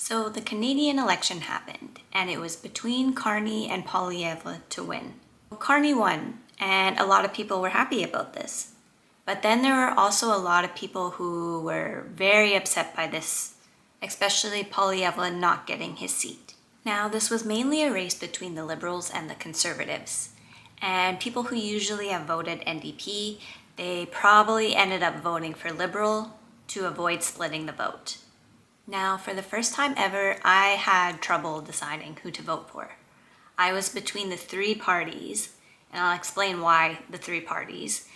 So the Canadian election happened, and it was between Carney and Poilievre to win. Carney won, and a lot of people were happy about this. But then there were also a lot of people who were very upset by this, especially Poilievre not getting his seat. Now, this was mainly a race between the Liberals and the Conservatives. And people who usually have voted NDP, they probably ended up voting for Liberal to avoid splitting the vote. Now, for the first time ever, I had trouble deciding who to vote for. I was between the three parties, and I'll explain why the three parties,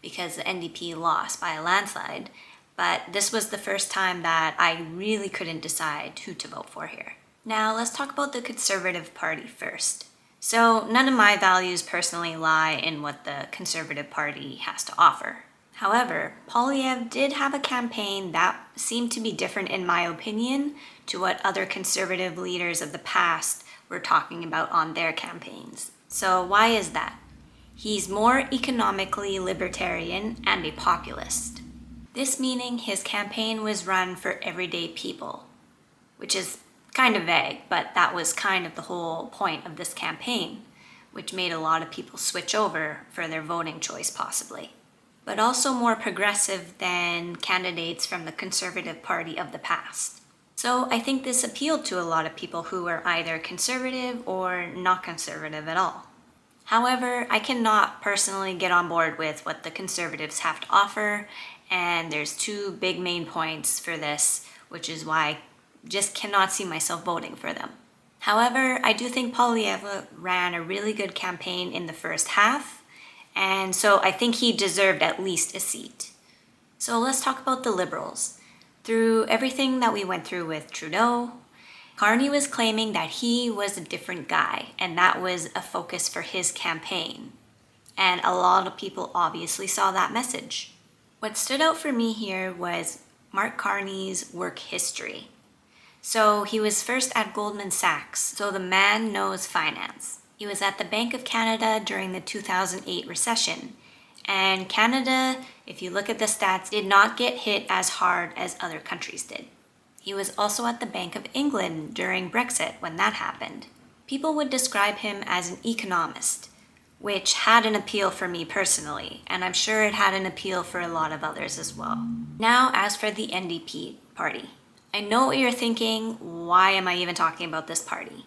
because the NDP lost by a landslide, but this was the first time that I really couldn't decide who to vote for here. Now, let's talk about the Conservative Party first. So, none of my values personally lie in what the Conservative Party has to offer. However, Poilievre did have a campaign that seemed to be different in my opinion to what other conservative leaders of the past were talking about on their campaigns. So why is that? He's more economically libertarian and a populist. This meaning his campaign was run for everyday people, which is kind of vague, but that was kind of the whole point of this campaign, which made a lot of people switch over for their voting choice possibly. But also more progressive than candidates from the Conservative Party of the past. So I think this appealed to a lot of people who were either conservative or not conservative at all. However, I cannot personally get on board with what the Conservatives have to offer, and there's two big main points for this, which is why I just cannot see myself voting for them. However, I do think Poilievre ran a really good campaign in the first half, and so I think he deserved at least a seat. So let's talk about the Liberals. Through everything that we went through with Trudeau, Carney was claiming that he was a different guy, and that was a focus for his campaign. And a lot of people obviously saw that message. What stood out for me here was Mark Carney's work history. So he was first at Goldman Sachs, so the man knows finance. He was at the Bank of Canada during the 2008 recession. And Canada, if you look at the stats, did not get hit as hard as other countries did. He was also at the Bank of England during Brexit when that happened. People would describe him as an economist, which had an appeal for me personally, and I'm sure it had an appeal for a lot of others as well. Now, as for the NDP party. I know what you're thinking, why am I even talking about this party?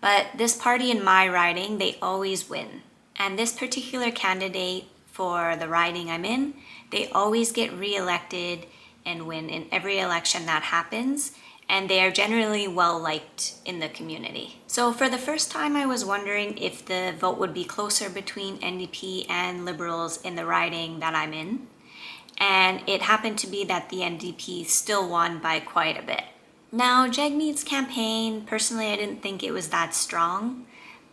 But this party in my riding, they always win. And this particular candidate for the riding I'm in, they always get re-elected and win in every election that happens, and they are generally well-liked in the community. So for the first time, I was wondering if the vote would be closer between NDP and Liberals in the riding that I'm in, and it happened to be that the NDP still won by quite a bit. Now, Jagmeet's campaign, personally, I didn't think it was that strong,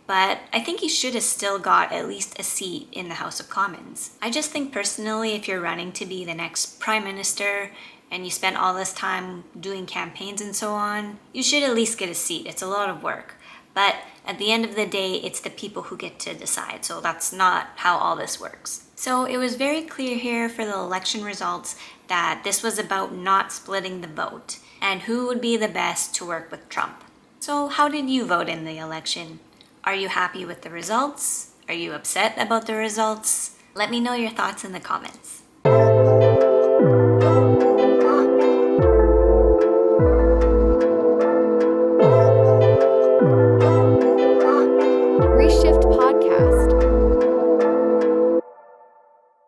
but I think he should have still got at least a seat in the House of Commons. I just think personally, if you're running to be the next Prime Minister and you spent all this time doing campaigns and so on, you should at least get a seat. It's a lot of work. But at the end of the day, it's the people who get to decide, so that's not how all this works. So it was very clear here for the election results that this was about not splitting the vote and who would be the best to work with Trump. So how did you vote in the election? Are you happy with the results? Are you upset about the results? Let me know your thoughts in the comments. Reshift Podcast.